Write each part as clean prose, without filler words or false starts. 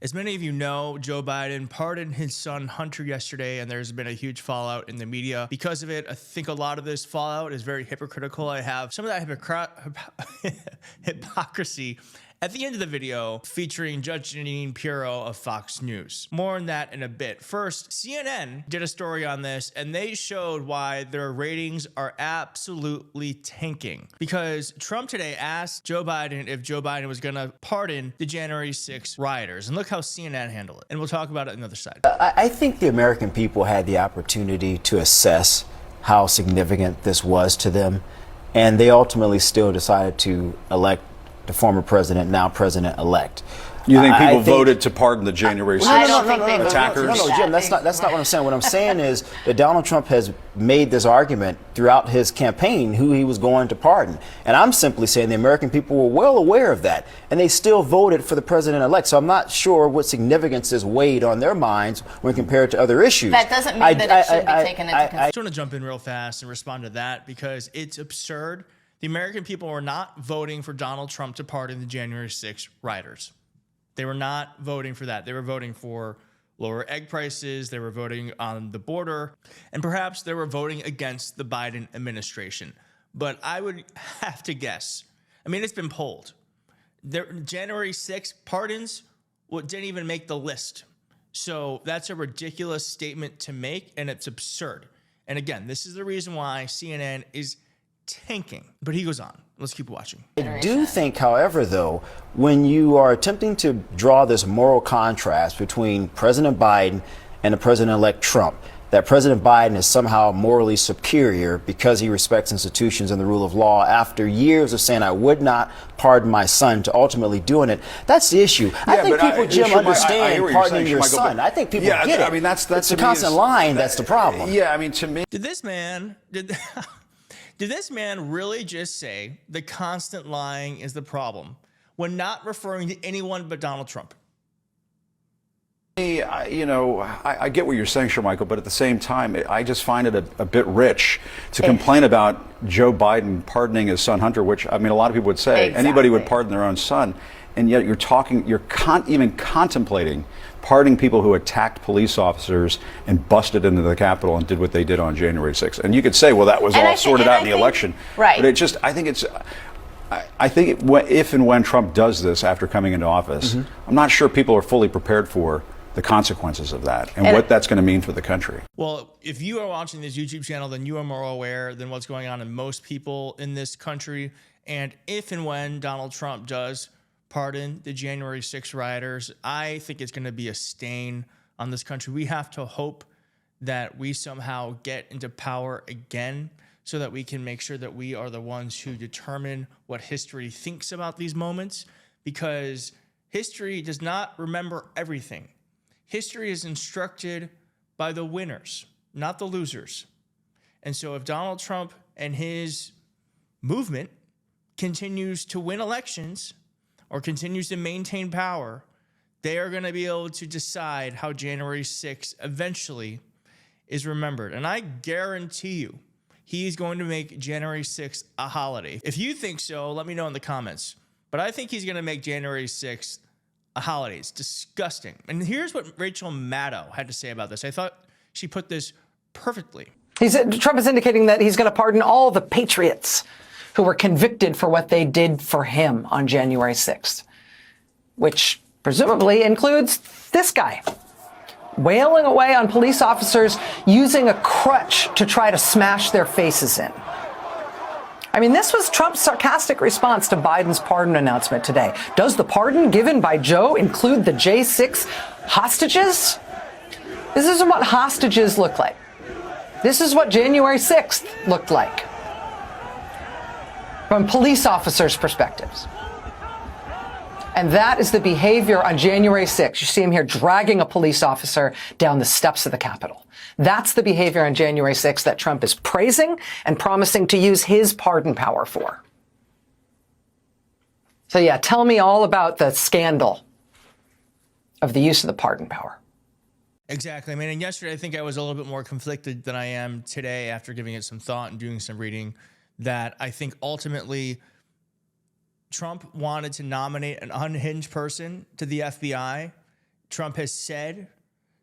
As many of you know, Joe Biden pardoned his son Hunter yesterday, and there's been a huge fallout in the media because of it. I think a lot of this fallout is very hypocritical. I have some of that hypocrisy at the end of the video featuring Judge Jeanine of Fox News. More on that in a bit. First, CNN did a story on this, and they showed why their ratings are absolutely tanking. Because Trump today asked Joe Biden if Joe Biden was going to pardon the January 6th rioters. And look how CNN handled it. And we'll talk about it on the other side. I think the American people had the opportunity to assess how significant this was to them, and they ultimately still decided to elect the former president, now president-elect. You think people voted to pardon the January 6th attackers? No, Jim, that's not what I'm saying. What I'm saying is that Donald Trump has made this argument throughout his campaign who he was going to pardon. And I'm simply saying the American people were well aware of that, and they still voted for the president-elect. So I'm not sure what significance is weighed on their minds when compared to other issues. That doesn't mean that it should be taken into consideration. I just want to jump in real fast and respond to that because it's absurd. The American people were not voting for Donald Trump to pardon the January 6th rioters. They were not voting for that. They were voting for lower egg prices. They were voting on the border. And perhaps they were voting against the Biden administration. But I would have to guess. I mean, it's been polled. January 6th pardons didn't even make the list. So that's a ridiculous statement to make, and it's absurd. And again, this is the reason why CNN is tanking. But he goes on. Let's keep watching. I do think, however, though, when you are attempting to draw this moral contrast between President Biden and the president-elect Trump, that President Biden is somehow morally superior because he respects institutions and the rule of law after years of saying, I would not pardon my son, to ultimately doing it. That's the issue. I think people, Jim, understand pardoning your son. I think people get it. I mean, that's a constant line. That's the problem. Yeah, I mean, to me. Did this man really just say the constant lying is the problem when not referring to anyone but Donald Trump? I get what you're saying, Michael, but at the same time, I just find it a bit rich to complain about Joe Biden pardoning his son Hunter, which, I mean, a lot of people would say anybody would pardon their own son, and yet you're even contemplating pardoning people who attacked police officers and busted into the Capitol and did what they did on January 6th. And you could say, well, that was all sorted out in the election. Right. But I think if and when Trump does this after coming into office, I'm not sure people are fully prepared for the consequences of that and what that's going to mean for the country. Well, if you are watching this YouTube channel, then you are more aware than what's going on in most people in this country. And if and when Donald Trump does pardon the January 6th rioters, I think it's going to be a stain on this country. We have to hope that we somehow get into power again so that we can make sure that we are the ones who determine what history thinks about these moments, because history does not remember everything. History is instructed by the winners, not the losers. And so if Donald Trump and his movement continues to win elections or continues to maintain power, they are going to be able to decide how January 6th eventually is remembered. And I guarantee you, he's going to make January 6th a holiday. If you think so, let me know in the comments. But I think he's going to make January 6th a holiday. It's disgusting. And here's what Rachel Maddow had to say about this. I thought she put this perfectly. Trump is indicating that he's going to pardon all the patriots who were convicted for what they did for him on January 6th, which presumably includes this guy, wailing away on police officers using a crutch to try to smash their faces in. I mean, this was Trump's sarcastic response to Biden's pardon announcement today. Does the pardon given by Joe include the J6 hostages? This isn't what hostages look like. This is what January 6th looked like from police officers' perspectives. And that is the behavior on January 6th. You see him here dragging a police officer down the steps of the Capitol. That's the behavior on January 6th that Trump is praising and promising to use his pardon power for. So yeah, tell me all about the scandal of the use of the pardon power. Exactly. I mean, and yesterday I think I was a little bit more conflicted than I am today after giving it some thought and doing some reading, that I think ultimately Trump wanted to nominate an unhinged person to the FBI Trump has said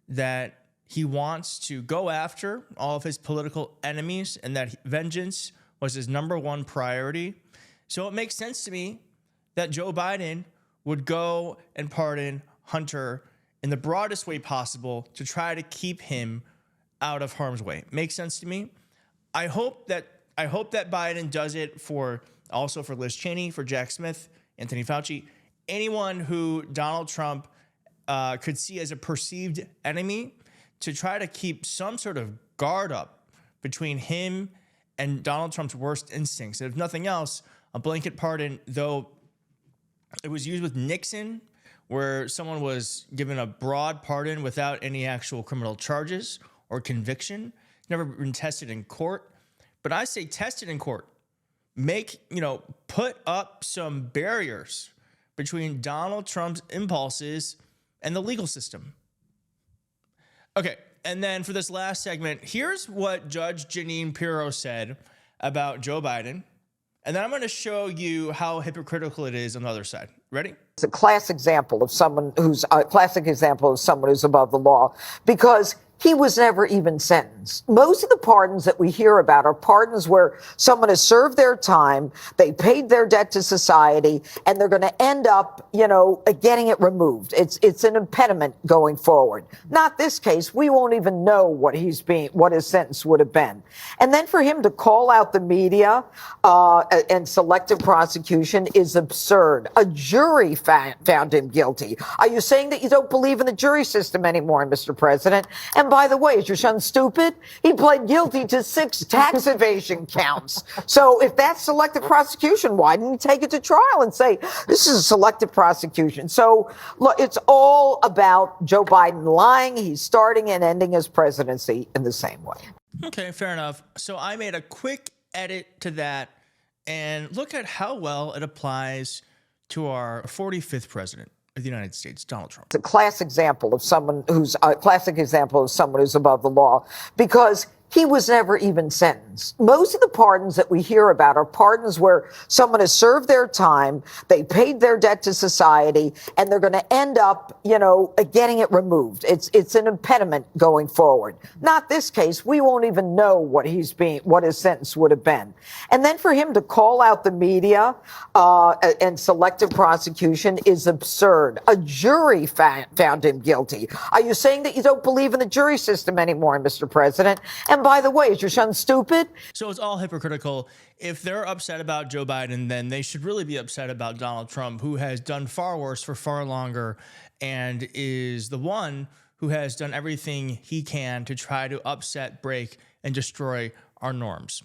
that he wants to go after all of his political enemies and that vengeance was his #1 priority. So it makes sense to me that Joe Biden would go and pardon Hunter in the broadest way possible to try to keep him out of harm's way. Makes sense to me. I hope that Biden does it for Liz Cheney, for Jack Smith, Anthony Fauci, anyone who Donald Trump could see as a perceived enemy, to try to keep some sort of guard up between him and Donald Trump's worst instincts. And if nothing else, a blanket pardon, though it was used with Nixon, where someone was given a broad pardon without any actual criminal charges or conviction, never been tested in court. But I say tested in court. Put up some barriers between Donald Trump's impulses and the legal system. Okay, and then for this last segment, here's what Judge Jeanine Pirro said about Joe Biden. And then I'm going to show you how hypocritical it is on the other side. Ready? It's a classic example of someone who's above the law, because he was never even sentenced. Most of the pardons that we hear about are pardons where someone has served their time, they paid their debt to society, and they're going to end up, getting it removed. It's an impediment going forward. Not this case. We won't even know what his sentence would have been. And then for him to call out the media and selective prosecution is absurd. A jury found him guilty. Are you saying that you don't believe in the jury system anymore, Mr. President? And by the way, is your son stupid? He pled guilty to 6 tax evasion counts. So if that's selective prosecution, why didn't he take it to trial and say, this is a selective prosecution? So look, it's all about Joe Biden lying. He's starting and ending his presidency in the same way. Okay, fair enough. So I made a quick edit to that, and look at how well it applies to our 45th president of the United States, Donald Trump. It's a classic example of someone who's above the law, because he was never even sentenced. Most of the pardons that we hear about are pardons where someone has served their time, they paid their debt to society, and they're going to end up, getting it removed. It's an impediment going forward. Not this case. We won't even know what his sentence would have been. And then for him to call out the media and selective prosecution is absurd. A jury found him guilty. Are you saying that you don't believe in the jury system anymore, Mr. President? And by the way, is your son stupid? So it's all hypocritical. If they're upset about Joe Biden, then they should really be upset about Donald Trump, who has done far worse for far longer and is the one who has done everything he can to try to upset, break, and destroy our norms.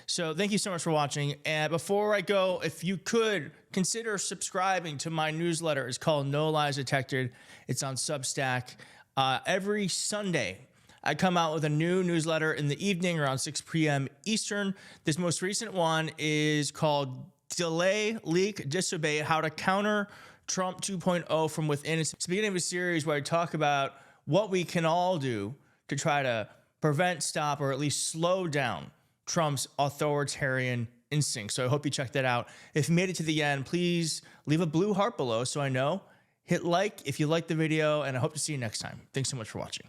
So thank you so much for watching. And before I go, if you could consider subscribing to my newsletter. It's called No Lies Detected. It's on Substack. Every Sunday, I come out with a new newsletter in the evening around 6 p.m. Eastern. This most recent one is called Delay, Leak, Disobey, How to Counter Trump 2.0 from Within. It's the beginning of a series where I talk about what we can all do to try to prevent, stop, or at least slow down Trump's authoritarian instincts. So I hope you check that out. If you made it to the end, please leave a blue heart below so I know. Hit like if you liked the video, and I hope to see you next time. Thanks so much for watching.